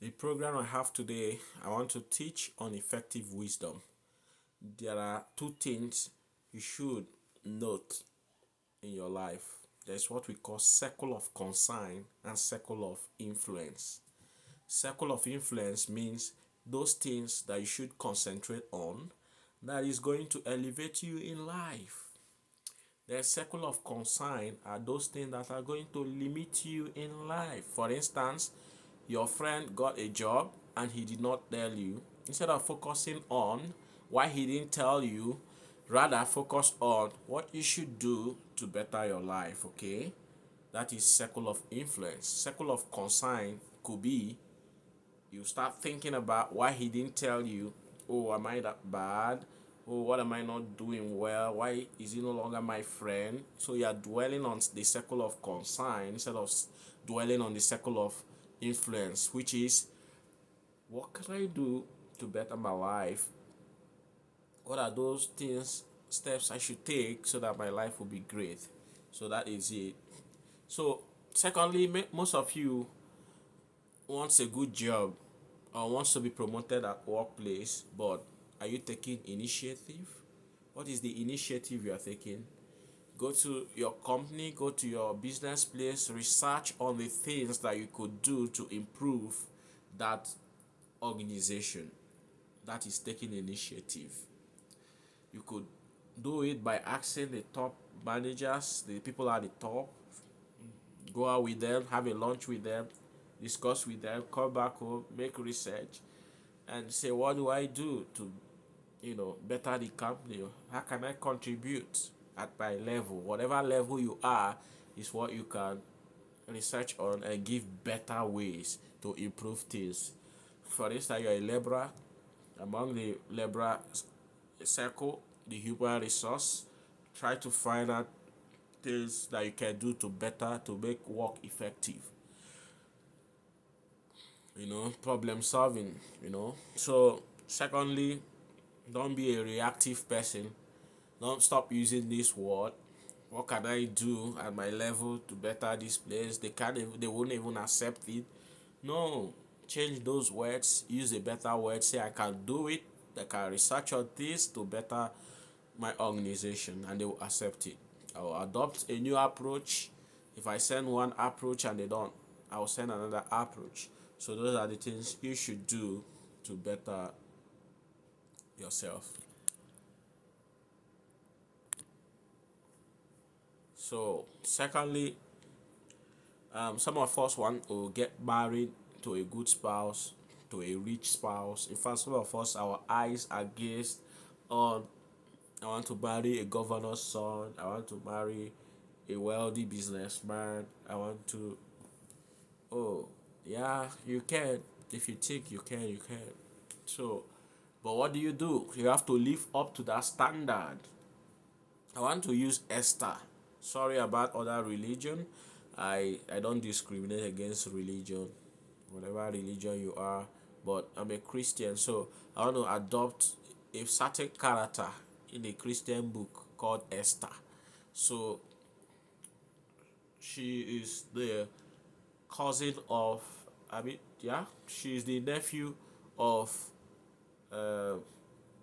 The program I have today, I want to teach on effective wisdom. There are two things you should note in your life. There's what we call circle of concern and circle of influence. Circle of influence means those things that you should concentrate on that is going to elevate you in life. The circle of concern are those things that are going to limit you in life. For instance, your friend got a job and he did not tell you. Instead of focusing on why he didn't tell you, rather focus on what you should do to better your life, okay? That is circle of influence. Circle of concern could be you start thinking about why he didn't tell you. Oh, am I that bad? Oh, what am I not doing well? Why is he no longer my friend? So you are dwelling on the circle of concern instead of dwelling on the circle of influence, which is what can I do to better my life? What are those things, steps I should take so that my life will be great? So that is it. So, secondly, most of you wants a good job or wants to be promoted at workplace, but are you taking initiative? What is the initiative you are taking? Go to your company, go to your business place, research on the things that you could do to improve that organization. That is taking initiative. You could do it by asking the top managers, the people at the top, go out with them, have a lunch with them, discuss with them, come back home, make research, and say, what do I do to, better the company? How can I contribute at my level? Whatever level you are is what you can research on and give better ways to improve things. For instance, you're a laborer. Among the laborer circle, the human resource, try to find out things that you can do to better to make work effective. Problem solving. So secondly, don't be a reactive person. Don't stop using this word. What can I do at my level to better this place? They won't even accept it. No, change those words, use a better word, say I can do it, I can research on this to better my organization, and they will accept it. I will adopt a new approach. If I send one approach and they don't, I will send another approach. So those are the things you should do to better yourself. So secondly, some of us want to get married to a good spouse, to a rich spouse. In fact, some of us, our eyes are gazed on, I want to marry a governor's son. I want to marry a wealthy businessman. I want to, oh, yeah, you can. If you think you can, you can. So, but what do? You have to live up to that standard. I want to use Esther. Sorry about other religion. I don't discriminate against religion, whatever religion you are. But I'm a Christian, so I want to adopt a certain character in a Christian book called Esther. So she is the cousin of, yeah, she is the nephew of, uh,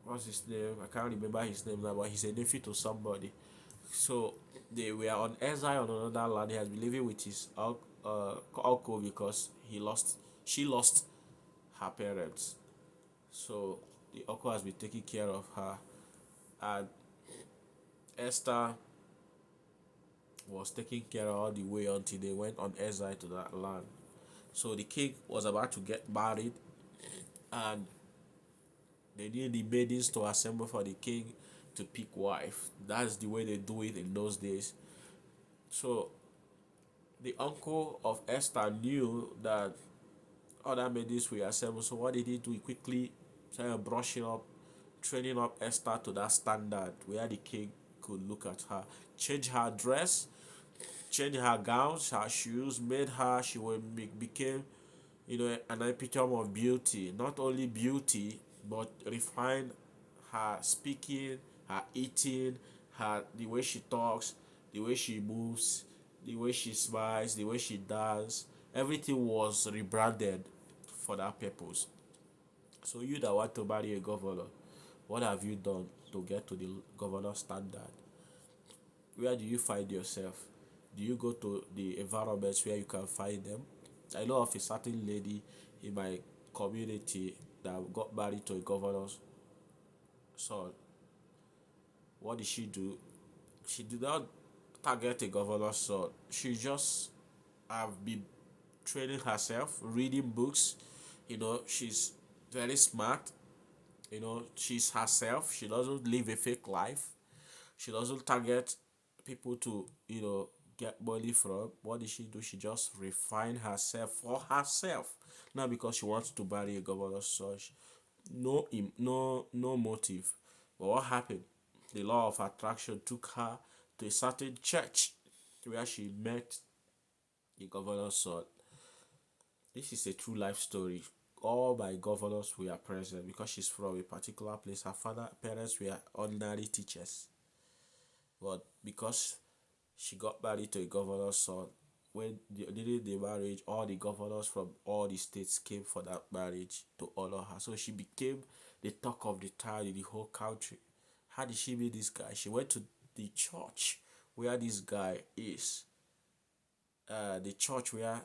what's his name? I can't remember his name now, but he's a nephew to somebody. So they were on exile on another land. He has been living with his uncle because she lost her parents. So the uncle has been taking care of her, and Esther was taking care of all the way until they went on exile to that land. So the king was about to get married, and they need the maidens to assemble for the king to pick wife. That's the way they do it in those days. So the uncle of Esther knew that other maidens were assembled. So what did he do? He quickly started brushing up, training up Esther to that standard where the king could look at her, change her dress, change her gowns, her shoes, made her became an epitome of beauty. Not only beauty, but refined her speaking, her eating, her the way she talks, the way she moves, the way she smiles, the way she dances. Everything was rebranded for that purpose. So you that want to marry a governor, what have you done to get to the governor standard? Where do you find yourself? Do you go to the environments where you can find them? I know of a certain lady in my community that got married to a governor's son. What did she do? She did not target a governor's son. She just have been training herself, reading books. She's very smart. She's herself. She doesn't live a fake life. She doesn't target people to, get money from. What did she do? She just refined herself for herself. Not because she wants to marry a governor's son. No motive. But what happened? The law of attraction took her to a certain church where she met the governor's son. This is a true life story. All my governors were present because she's from a particular place. Her parents were ordinary teachers. But because she got married to a governor's son, when during the marriage, all the governors from all the states came for that marriage to honor her. So she became the talk of the town in the whole country. How did she meet this guy? She went to the church where this guy is. The church where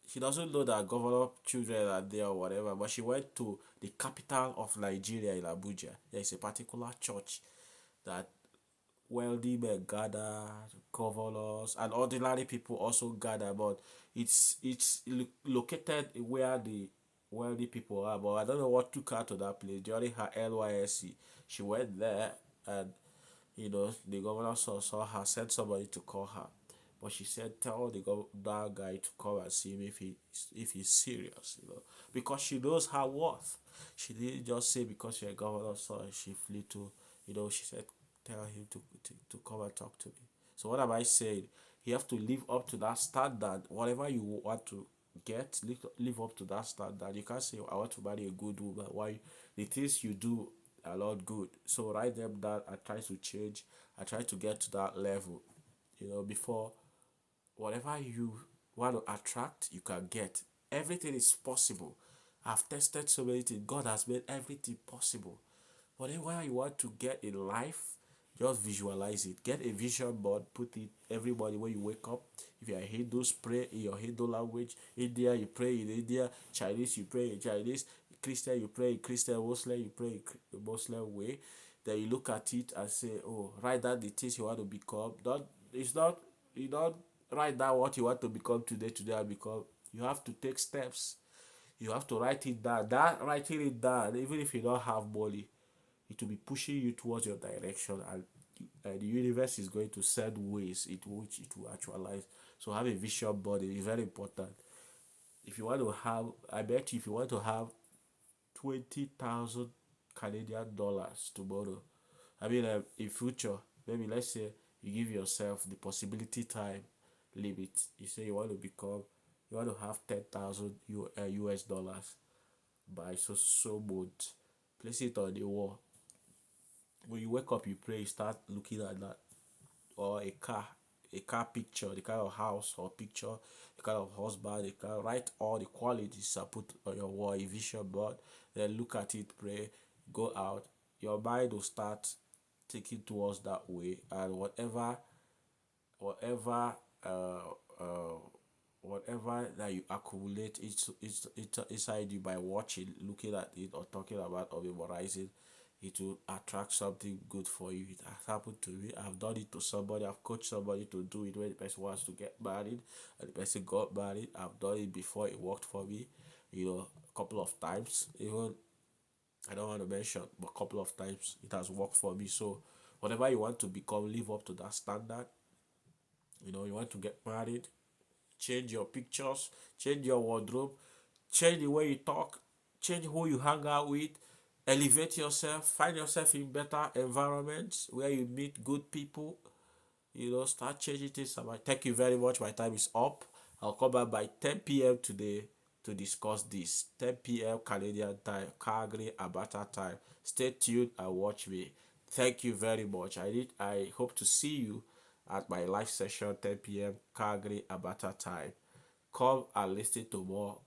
she doesn't know that governor children are there or whatever, but she went to the capital of Nigeria in Abuja. There is a particular church that wealthy men gather, governors, and ordinary people also gather, but it's located where the wealthy people are. But I don't know what took her to that place. During her NYSC, she went there, and the governor saw her, sent somebody to call her. But she said, tell that guy to come and see me if he's serious, because she knows her worth. She didn't just say because you're a governor, so she flew to, she said, tell him to come and talk to me. So what am I saying? You have to live up to that standard. Whatever you want to get, live up to that standard. You can't say, I want to marry a good woman. Why? The things you do are not good. So write them down. I try to change. I try to get to that level. Before whatever you want to attract, you can get. Everything is possible. I've tested so many things. God has made everything possible. Whatever you want to get in life, just visualize it. Get a vision board, put it every morning when you wake up. If you're a Hindu, pray in your Hindu language. India, you pray in India. Chinese, you pray in Chinese. Christian, you pray in Christian. Muslim, you pray in Muslim way. Then you look at it and say, oh, write down the things you want to become. You don't write down what you want to become today and become. You have to take steps. You have to write it down. That writing it down, even if you don't have money, it will be pushing you towards your direction, and the universe is going to send ways in which it will actualize. So have a vision board is very important. If you want to have, I bet you if you want to have 20,000 Canadian dollars tomorrow, I mean, in future, maybe let's say you give yourself the possibility time limit. You say you want to have 10,000 US dollars by so month. Place it on the wall. When you wake up, you pray, you start looking at that, or a car picture, the kind of house or picture, the kind of husband, the kind, write all the qualities and put on your wall, a vision board. Then look at it, pray, go out. Your mind will start taking towards that way, and whatever uh, whatever that you accumulate, it's inside you by watching, looking at it, or talking about, or memorizing. It will attract something good for you. It has happened to me. I've done it to somebody. I've coached somebody to do it when the person wants to get married, and the person got married. I've done it before. It worked for me, a couple of times. Even I don't want to mention, but a couple of times it has worked for me. So whatever you want to become, live up to that standard. You want to get married, change your pictures, change your wardrobe, change the way you talk, change who you hang out with, elevate yourself, find yourself in better environments where you meet good people. Start changing things. Thank you very much. My time is up. I'll come back by 10 p.m. today to discuss this. 10 p.m. Canadian time, Calgary, Alberta time. Stay tuned and watch me. Thank you very much. I hope to see you at my live session 10 p.m. Calgary, Alberta time. Come and listen to more